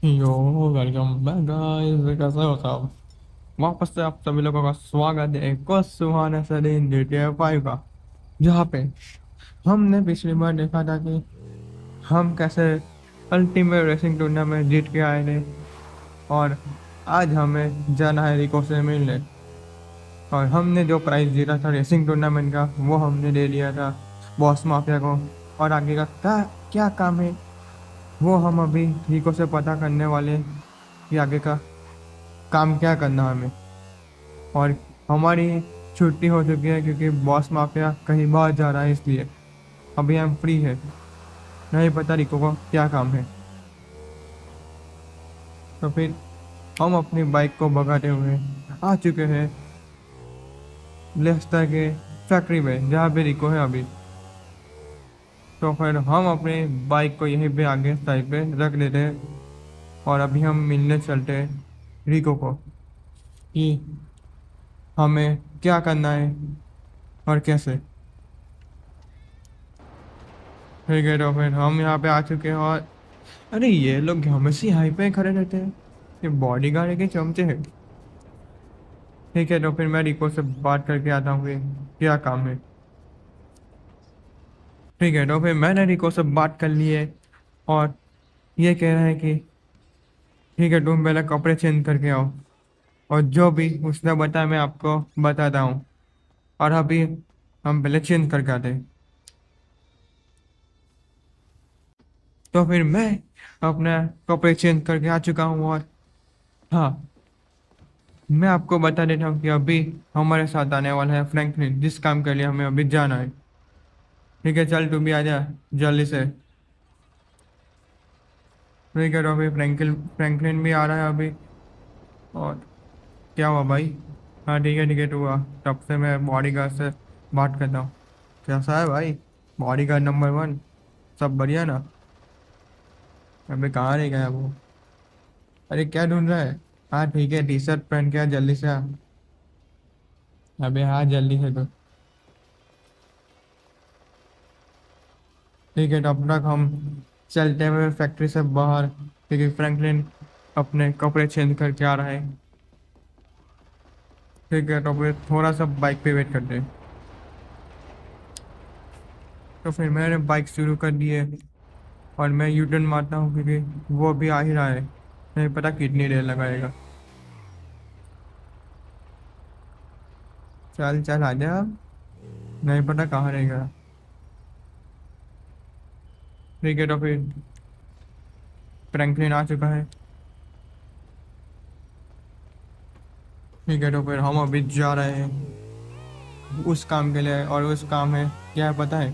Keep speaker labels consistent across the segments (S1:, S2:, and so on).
S1: यो welcome back guys, कैसे हो सब। वापस से आप सभी लोगों का स्वागत है एक और सुहाने से दिन GTA 5 का, जहाँ पे हमने पिछली बार देखा था कि हम कैसे अल्टीमेट रेसिंग टूर्नामेंट जीत के आए थे। और आज हमें जाना है रिको से मिलने। और हमने जो प्राइज जीता था रेसिंग टूर्नामेंट का, वो हमने दे दिया था बॉस माफिया को। और आगे का क्या क्या काम है, वो हम अभी रिको से पता करने वाले हैं कि आगे का काम क्या करना है हमें। और हमारी छुट्टी हो चुकी है क्योंकि बॉस माफिया कहीं बाहर जा रहा है, इसलिए अभी हम फ्री है। नहीं पता रिको को क्या काम है। तो फिर हम अपनी बाइक को भगाते हुए आ चुके हैं लेस्टर के फैक्ट्री में, जहाँ पे रिको है अभी। तो फिर हम अपनी बाइक को यहीं पे आगे साइड पे रख देते हैं और अभी हम मिलने चलते हैं रिको को कि हमें क्या करना है और कैसे। ठीक है, तो फिर हम यहाँ पे आ चुके हैं। और अरे ये लोग हमेशा हाई पे खड़े रहते हैं, ये बॉडीगार्ड के चमचे हैं। ठीक है, तो फिर मैं रिको से बात करके आता हूँ कि क्या काम है। ठीक है, तो फिर मैंने रिको से बात कर ली है और ये कह रहा है कि ठीक है, तुम पहले कपड़े चेंज करके आओ और जो भी उसने बताया मैं आपको बताता हूँ। और अभी हम पहले चेंज करके आते हैं। तो फिर मैं अपना कपड़े चेंज करके आ चुका हूँ। और हाँ, मैं आपको बता देता हूँ कि अभी हमारे साथ आने वाला है फ्रैंकलिन, जिस काम के लिए हमें अभी जाना है। ठीक है, चल तू भी आ जा जल्दी से। ठीक है, तो अभी फ्रैंकलिन भी आ रहा है अभी। और क्या हुआ भाई। हाँ ठीक है तू आ। तब से मैं बॉडीगार्ड से बात करता हूँ। कैसा है भाई, बॉडीगार्ड नंबर 1, सब बढ़िया ना। अबे कहाँ रह गया वो। अरे क्या ढूंढ रहा है। हाँ ठीक है, टी शर्ट पहन के आ, जल्दी से आ। अबे हाँ जल्दी से तो। ठीक है, तब तक हम चलते हुए फैक्ट्री से बाहर, क्योंकि फ्रैंकलिन अपने कपड़े चेंज करके आ रहा है। ठीक है, तो फिर थोड़ा सा बाइक पे वेट करते हैं। तो फिर मैंने बाइक शुरू कर दी है और मैं यू टर्न मारता हूँ क्योंकि वो अभी आ ही रहा है। नहीं पता कितनी देर लगाएगा। चल चल आ जा, नहीं पता कहाँ रहेगा। ठीक है, तो फिर फ्रैंकलिन आ चुका है। ठीक है, तो फिर हम अभी जा रहे हैं उस काम के लिए। और उस काम है क्या है पता है।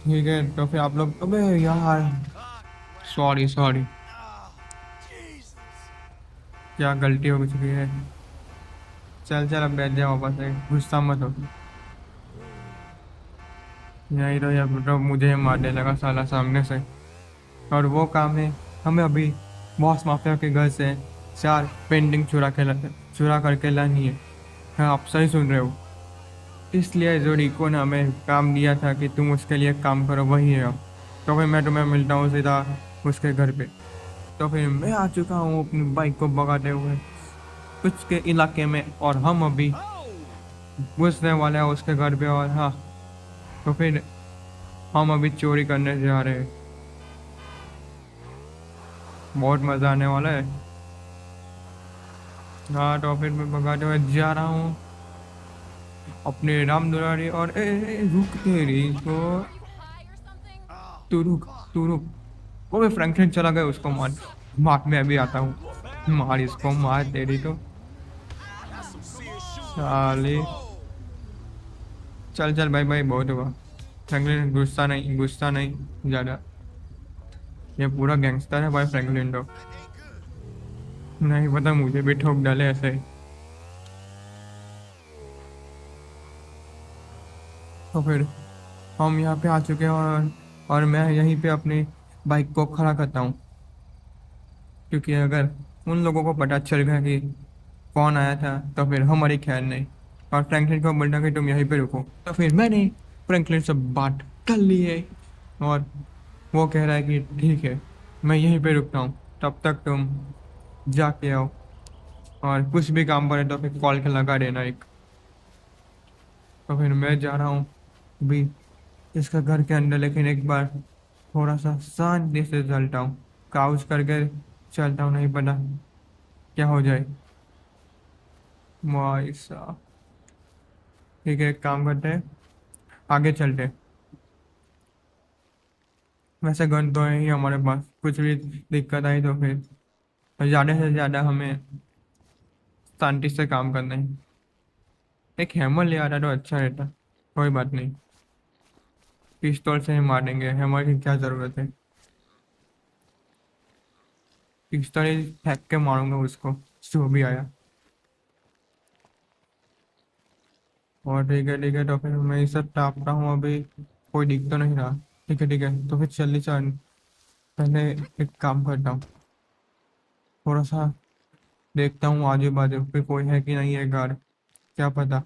S1: ठीक है, तो फिर आप लोग, अबे यार, सॉरी सॉरी, क्या गलती हो चुकी है। चल चल अब बैठ जा वापस से, गुस्सा मत हो। यही तो, या तो मुझे मारने लगा साला सामने से। और वो काम है, हमें अभी बॉस माफिया के घर से 4 पेंटिंग चुरा करके लानी है। हाँ आप सही सुन रहे हो। इसलिए जो रिको ने हमें काम दिया था कि तुम उसके लिए काम करो, वही है अब। तो फिर मैं तुम्हें मिलता हूँ सीधा उसके घर पे। तो फिर मैं आ चुका हूँ अपनी बाइक को भगाते हुए उसके इलाके में। और हम अभी घुसने वाले हैं उसके घर पे। और हाँ, तो फिर हम अभी चोरी करने जा रहे हैं। बहुत मजा आने वाला है। हाँ, तो फिर मैं भगाते हुए जा रहा हूँ अपने राम दुलारी। और रुक तेरी तो, तू रुक तू रुक। वो भी फ्रैंकलिन चला गया, उसको मार। मार, मैं अभी आता हूँ। मार इसको, मार तेरी तो साले। चल चल भाई भाई, बहुत हुआ। फ्रैंकलिन गुस्सा नहीं ज्यादा। ये पूरा गैंगस्टर है भाई फ्रैंकलिन तो। नहीं पता, मुझे भी ठोक डाले ऐसे। तो फिर हम यहाँ पे आ चुके हैं। और मैं यहीं पे अपनी बाइक को खड़ा करता हूँ, क्योंकि अगर उन लोगों को पता चल गया कि कौन आया था तो फिर हमारी खैर नहीं। और फ्रैंकलिन को बोलना कि तुम यहीं पे रुको। तो फिर मैंने फ्रैंकलिन से बात कर ली है और वो कह रहा है कि ठीक है। मैं यहीं पे रुकता हूँ, तब तक तुम जाके आओ, और कुछ भी काम पड़े तो फिर कॉल के लगा देना एक। तो फिर मैं जा रहा हूँ अभी इसका घर के अंदर, लेकिन एक बार थोड़ा सा शांति से चलता हूँ, काउच करके चलता हूँ, नहीं पता क्या हो जाए। भाई साहब, ठीक है, एक काम करते हैं, आगे चलते हैं। वैसे गन तो है ही हमारे पास, कुछ भी दिक्कत आई तो फिर ज़्यादा से ज़्यादा हमें शांति से काम करना है। एक हैमर ले आता तो अच्छा रहता। कोई बात नहीं, पिस्तौल से ही मारेंगे, हैमर की क्या ज़रूरत है। पिस्तौल ही फेंक के मारूंगा उसको, जो भी आया। और ठीक है, तो फिर मैं ये सब टापता हूँ अभी, कोई दिख तो नहीं रहा। ठीक है, तो फिर जल्दी चल, पहले एक काम करता हूँ, थोड़ा सा देखता हूँ आजू बाजू पे कोई है कि नहीं है घर, क्या पता।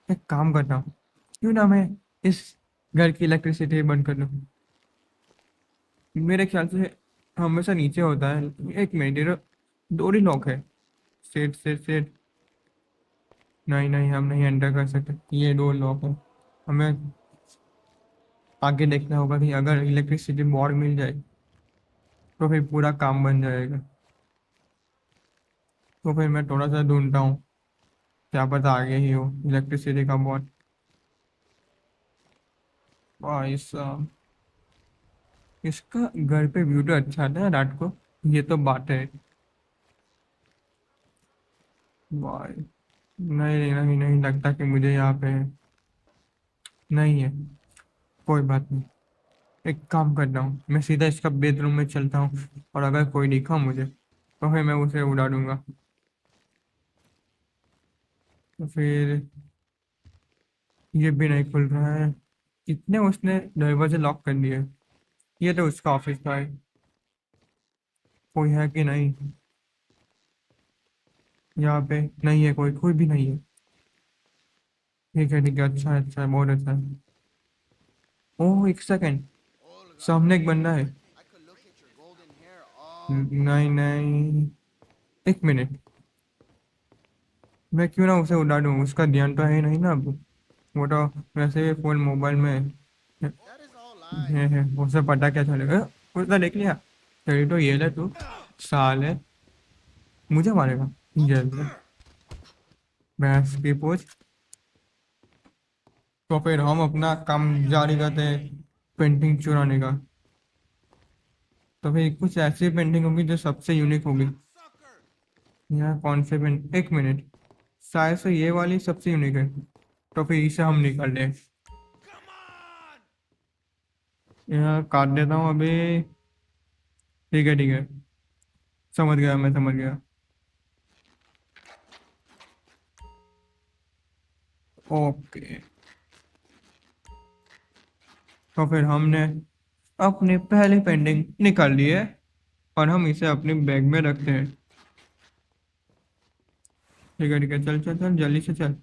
S1: एक काम करता हूँ, क्यों ना मैं इस घर की इलेक्ट्रिसिटी बंद कर दूँ। मेरे ख्याल से हमेशा नीचे होता है। एक मिनट, ये डोर ही लॉक है। सेट सेट सेट, नहीं नहीं, हम नहीं एंटर कर सकते, ये डोर लॉक है। हमें आगे देखना होगा कि अगर इलेक्ट्रिसिटी बोर्ड मिल जाए तो फिर पूरा काम बन जाएगा। तो फिर मैं थोड़ा सा ढूंढता हूँ, क्या पता आगे ही हो इलेक्ट्रिसिटी का बोर्ड। भाई साहब, इसका घर पे व्यू तो अच्छा था रात को, ये तो बात है। भाई, नहीं नहीं नहीं लगता कि मुझे यहाँ पे नहीं है। कोई बात नहीं, एक काम करता हूँ, मैं सीधा इसका बेडरूम में चलता हूँ, और अगर कोई दिखा मुझे तो फिर मैं उसे उड़ा दूंगा। तो फिर ये भी नहीं खुल रहा है, कितने उसने दरवाजे लॉक कर दिए। ये तो उसका ऑफिस का है, कोई है कि नहीं। यहाँ पे नहीं है, कोई भी नहीं है। ठीक है, अच्छा है, बहुत अच्छा है। ओह, एक सेकंड,
S2: Oh,
S1: सामने एक बंदा है।
S2: I could look at your golden hair all
S1: नहीं
S2: day.
S1: नहीं, एक मिनट, मैं क्यों ना उसे उड़ा दूं, उसका ध्यान तो है नहीं ना अब। वो तो वैसे भी फोन मोबाइल में है।
S2: That is all lies.
S1: उसे पता क्या चलेगा। उसने देख लिया, तेरी तो ये ले तू, साले मुझे मारेगा जल्दी, भैंस की पूछ। तो फिर हम अपना काम जारी करते हैं, पेंटिंग चुराने का। तो फिर कुछ ऐसी पेंटिंग होगी जो सबसे यूनिक होगी।
S2: Sucker!
S1: यहाँ कौन से पेंट, एक मिनट, शायद से ये वाली सबसे यूनिक है। तो फिर इसे हम निकाल दें।
S2: Come on!
S1: यहाँ काट देता हूँ अभी। ठीक है, समझ गया, मैं समझ गया। ओके, तो फिर हमने अपनी पहली पेंटिंग निकाल ली है, और हम इसे अपने बैग में रखते हैं। ठीक है, चल चल चल, जल्दी से चल।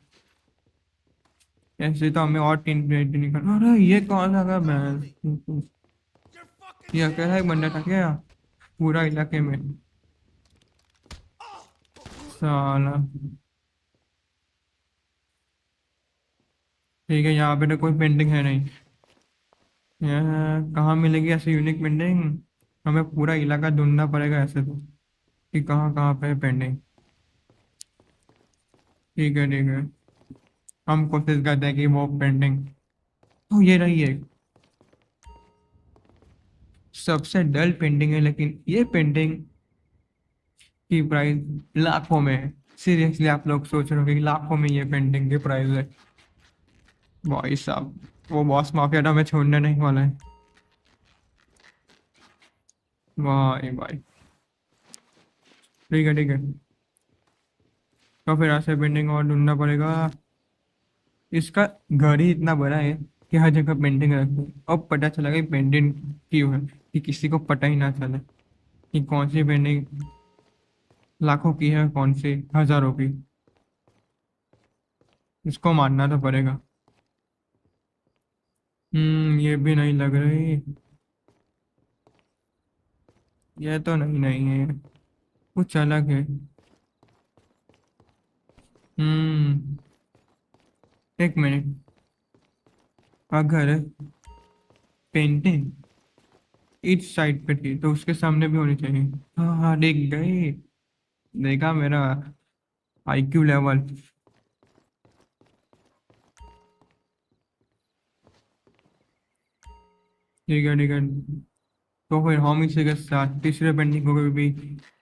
S1: ऐसे तो हमें और तीन पेंटिंग निकाल, अरे ये कौन सा था
S2: Stop moving!
S1: मैं,
S2: You're fucking
S1: ये
S2: dead!
S1: अकेला एक बंदा था क्या पूरा इलाके में,
S2: Oh!
S1: साला। ठीक है, यहाँ पे तो कोई पेंटिंग है नहीं। यहाँ कहाँ मिलेगी ऐसी यूनिक पेंटिंग, हमें पूरा इलाका ढूंढना पड़ेगा ऐसे तो, कि कहाँ कहाँ पे है पेंटिंग। ठीक है, हम कोशिश करते हैं कि वो पेंटिंग, तो ये रही है। सबसे डल पेंटिंग है, लेकिन ये पेंटिंग की प्राइस लाखों में है। सीरियसली आप लोग सोच रहे हो कि लाखों में ये पेंटिंग की प्राइस है। भाई साहब, वो बॉस माफिया तो हमें छोड़ने नहीं वाला है। भाई भाई, ठीक है, तो फिर ऐसे पेंटिंग और ढूंढना पड़ेगा। इसका घर ही इतना बड़ा है कि हर जगह पेंटिंग रखते हैं। अब पता चला कि पेंटिंग क्यों है, कि किसी को पता ही ना चले कि कौन सी पेंटिंग लाखों की है, कौन सी हजारों की। इसको मानना तो पड़ेगा। ये भी नहीं लग रही। ये तो नहीं नहीं है, कुछ अलग है। हम्म। एक मिनट, अगर पेंटिंग इस साइड पे थी तो उसके सामने भी होनी चाहिए। हाँ हाँ, देख गए। देखा मेरा आईक्यू लेवल। ठीक है ठीक है। तो फिर हम इसी के साथ तीसरे पेंटिंग को भी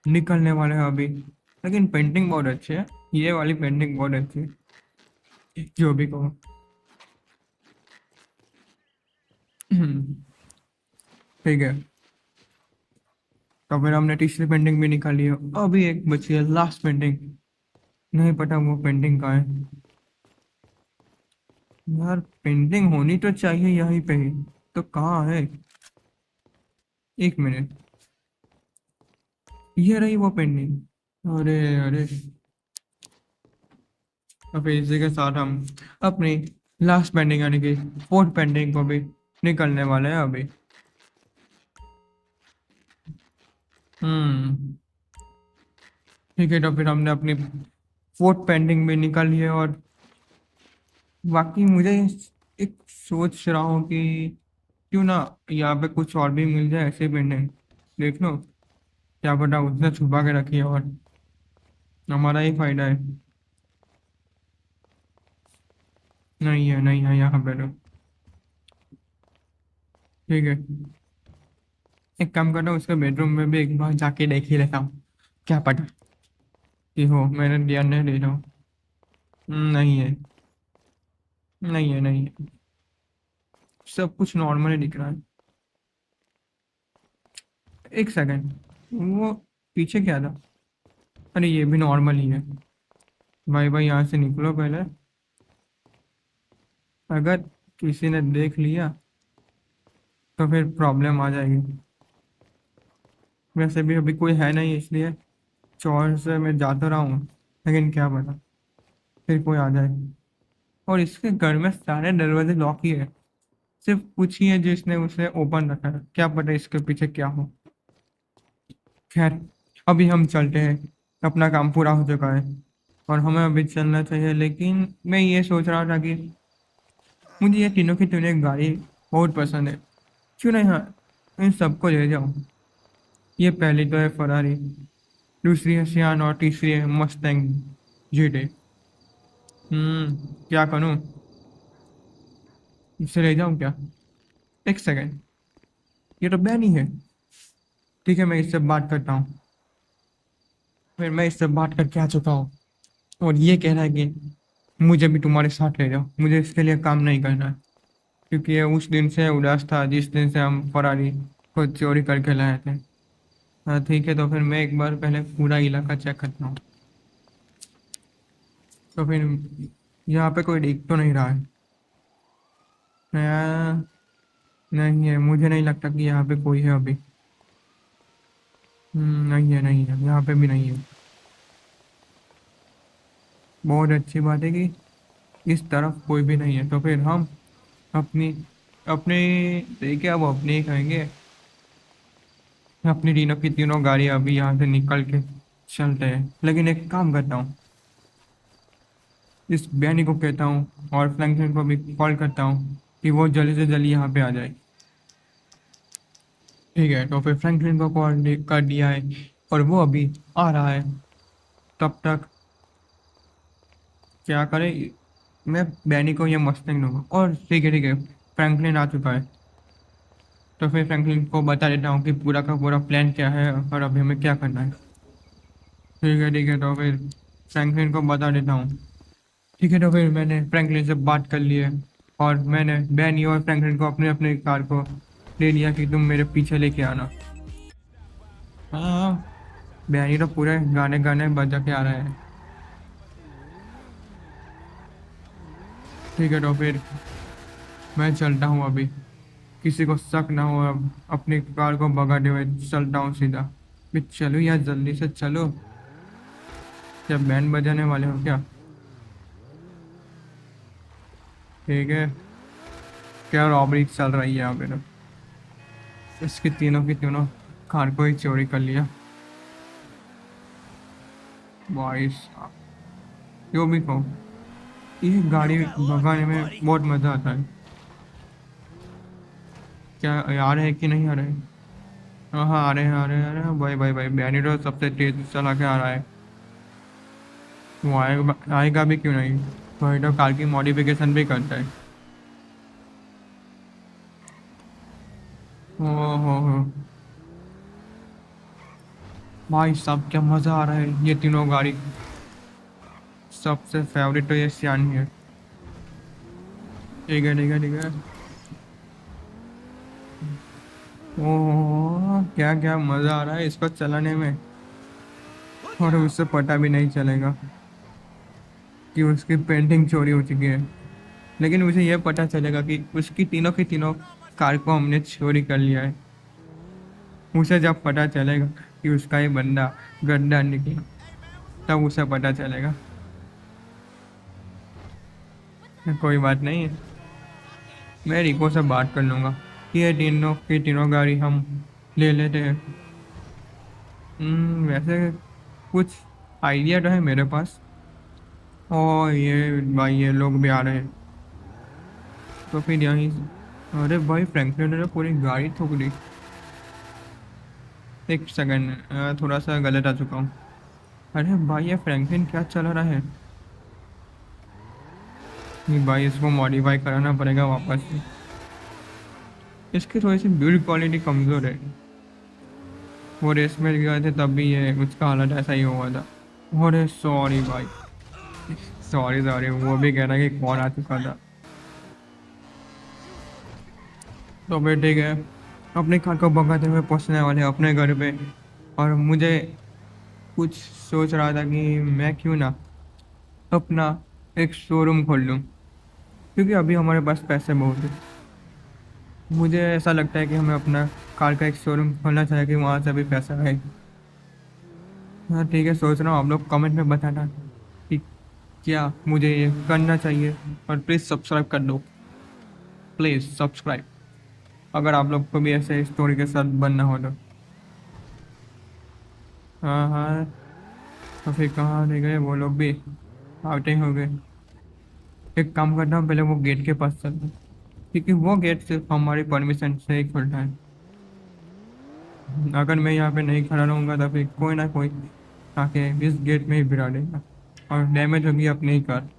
S1: निकलने वाले हैं अभी। लेकिन पेंटिंग बहुत अच्छी है, ये वाली पेंटिंग बहुत अच्छी है, जो भी कहो। ठीक है, तो फिर हमने तीसरी पेंटिंग भी निकाली है। अभी एक बची है लास्ट पेंटिंग। नहीं पता वो पेंटिंग कहाँ है। यार पेंटिंग होनी तो चाहिए यहीं पे ही, तो कहाँ है? एक मिनट, ये रही वो पेंटिंग। अरे अरे, तो फिर इसी के साथ हम अपनी लास्ट पेंटिंग यानी कि फोर्थ पेंटिंग को भी निकलने वाले हैं अभी। हम्म। ठीक है, तो फिर हमने अपनी फोर्थ पेंटिंग भी निकाली है। और बाकी मुझे एक सोच रहा हूँ कि क्यों ना यहाँ पे कुछ और भी मिल जाए ऐसे पेंटिंग। देख लो, क्या पता उसने छुपा के रखी है और हमारा ही फायदा है। नहीं है नहीं है यहाँ पे तो। ठीक है, एक काम करता हूँ, उसके बेडरूम में भी एक बार जाके देख ही लेता हूँ, क्या पता कि हो। मैंने ध्यान नहीं दे रहा हूँ। नहीं है नहीं है नहीं है, सब कुछ नॉर्मल ही दिख रहा है। एक सेकंड, वो पीछे क्या था? अरे ये भी नॉर्मल ही है। भाई भाई यहाँ से निकलो पहले, अगर किसी ने देख लिया तो फिर प्रॉब्लम आ जाएगी। वैसे भी अभी कोई है नहीं, इसलिए चौर से मैं जा तो रहा हूँ, लेकिन क्या पता फिर कोई आ जाए। और इसके घर में सारे दरवाजे लॉक ही है, सिर्फ कुछ ही है जिसने उसे ओपन रखा है, क्या पता इसके पीछे क्या हो। खैर, अभी हम चलते हैं, अपना काम पूरा हो चुका है और हमें अभी चलना चाहिए। लेकिन मैं ये सोच रहा था कि मुझे ये तीनों की तीनों गाड़ी बहुत पसंद है, क्यों नहीं, हाँ, इन सबको ले जाऊँ। ये पहली तो है फरारी, दूसरी है सियान और तीसरी है मस्टैंग जीटे। क्या करूँ, इसे ले जाऊँ क्या? एक सेकंड, ये तो बैन ही है। ठीक है, मैं इससे बात करता हूँ। फिर मैं इससे बात करके आ चुका हूँ और ये कह रहा है कि मुझे भी तुम्हारे साथ ले जाओ, मुझे इसके लिए काम नहीं करना है, क्योंकि ये उस दिन से उदास था जिस दिन से हम फरारी को चोरी करके लाए थे। हाँ ठीक है, तो फिर मैं एक बार पहले पूरा इलाका चेक करता हूँ। तो फिर यहाँ पे कोई दिख तो नहीं रहा है। नहीं है, मुझे नहीं लगता कि यहाँ पे कोई है अभी। नहीं है नहीं है, यहाँ पे भी नहीं है। बहुत अच्छी बात है कि इस तरफ कोई भी नहीं है। तो फिर हम अपनी अपने देखिए, अब अपने ही कहेंगे, अपनी तीनों की तीनों गाड़ियाँ अभी यहाँ से निकल के चलते हैं। लेकिन एक काम करता हूँ, इस बैनी को कहता हूँ और फ्रैंकलिन को भी कॉल करता हूँ कि वो जल्दी से जल्दी यहाँ पे आ जाए। ठीक है, तो फिर फ्रैंकलिन को कॉल कर दिया है और वो अभी आ रहा है। तब तक क्या करें, मैं बैनी को ये मस्टैंग दूंगा। और ठीक है, फ्रैंकलिन आ चुका है। तो फिर फ्रैंकलिन को बता देता हूँ कि पूरा का पूरा प्लान क्या है और अभी हमें क्या करना है। ठीक है, तो फिर फ्रैंकलिन को बता देता हूँ। ठीक है, तो फिर मैंने फ्रैंकलिन से बात कर ली है और मैंने बैनी और फ्रैंकलिन को अपने अपने कार को दे दिया कि तुम मेरे पीछे लेके आना। हाँ, बैनी तो पूरे गाने गाने बजा के आ रहा है। ठीक है, तो फिर मैं चलता हूँ अभी, किसी को शक ना हो। अब अपनी कार को भगाते हुए चलता हूँ सीधा। भी चलो यार, जल्दी से चलो। क्या बैंड बजाने वाले हो क्या? ठीक है, क्या रॉबरी चल रही है यहाँ पे तो। इसकी तीनों की तीनों कार को ही चोरी कर लिया भाई साहब। जो भी कहो, ये गाड़ी भगाने में बहुत मजा आता है। क्या आ रहे हैं कि नहीं आ रहे हैं? हाँ हाँ, आ रहे हैं आ रहे हैं आ रहे हैं। भाई भाई भाई, बैनिडो सबसे तेज चला के आ रहा है। वो आएगा आएगा भी क्यों नहीं, भाई तो कार की मॉडिफिकेशन भी करता है। हो भाई साहब, क्या मजा आ रहा है। ये तीनों गाड़ी सबसे फेवरेट तो ये सियानी है। ठीक है ठीक है ठीक है। ओह, क्या क्या मजा आ रहा है इसको चलाने में। और उससे पता भी नहीं चलेगा कि उसकी पेंटिंग चोरी हो चुकी है। लेकिन उसे यह पता चलेगा कि उसकी तीनों की तीनों कार को हमने चोरी कर लिया है। उसे जब पता चलेगा कि उसका ये बंदा गद्दार निकला, तब उसे पता चलेगा। कोई बात नहीं है, मैं रिको से बात कर लूँगा कि ये तीनों की तीनों गाड़ी हम ले लेते हैं। वैसे कुछ आइडिया तो है मेरे पास। और ये भाई, ये लोग भी आ रहे हैं, तो फिर यहीं। अरे भाई, फ्रैंकलिन ने पूरी गाड़ी ठोक दी। एक सेकंड, थोड़ा सा गलत आ चुका हूँ। अरे भाई, ये फ्रैंकलिन क्या चला रहा है? नहीं भाई, इसको मॉडिफाई कराना पड़ेगा वापस से। इसकी थोड़ी सी बिल्ड क्वालिटी कमज़ोर है। वो रेस में गए थे तब भी ये उसका हालत ऐसा ही हुआ था। अरे सॉरी भाई, सॉरी सॉरी, वो भी कह रहा है कि कौन आ चुका था। तो फिर ठीक है, अपने कार को भगाते हुए पहुंचने वाले हैं अपने घर पे। और मुझे कुछ सोच रहा था कि मैं क्यों ना अपना एक शोरूम खोल लूँ, क्योंकि अभी हमारे पास पैसे बहुत है। मुझे ऐसा लगता है कि हमें अपना कार का एक शोरूम खोलना चाहिए कि वहाँ से भी पैसा आए। हाँ ठीक है, सोच रहा हूँ, आप लोग कमेंट में बताना कि क्या मुझे ये करना चाहिए। और प्लीज़ सब्सक्राइब कर दो, प्लीज़ सब्सक्राइब, अगर आप लोग को भी ऐसे स्टोरी के साथ बनना हो तो। हाँ हाँ, तो फिर कहाँ रह गए वो लोग भी? आउटे हो गए। एक काम करता हूँ, पहले वो गेट के पास चलता हूँ, क्योंकि वो गेट सिर्फ हमारी परमिशन से ही खुलता है। अगर मैं यहाँ पे नहीं खड़ा रहूँगा तो फिर कोई ना कोई आके इस गेट में ही गिरा देगा और डैमेज होगी अपनी ही कार।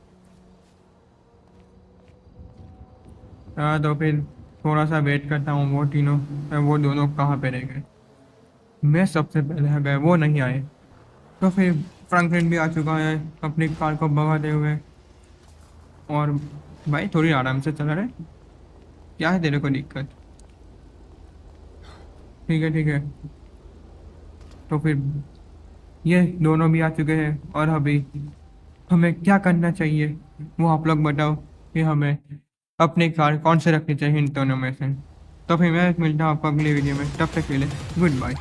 S1: हाँ, तो फिर थोड़ा सा वेट करता हूँ, वो तीनों वो दोनों कहाँ पे रह गए। मैं सबसे पहले आ गए, वो नहीं आए। तो फिर फ्रैंकलिन भी आ चुका है अपनी कार को भगाते हुए। और भाई, थोड़ी आराम से चला रहे, क्या है तेरे को दिक्कत? ठीक है ठीक है। तो फिर ये दोनों भी आ चुके हैं, और अभी हमें क्या करना चाहिए वो आप लोग बताओ, कि हमें अपनी कार कौन से रखनी चाहिए इन दोनों में से। तो फिर मैं मिलता हूँ आपको अगली वीडियो में, तब तक के लिए गुड बाय।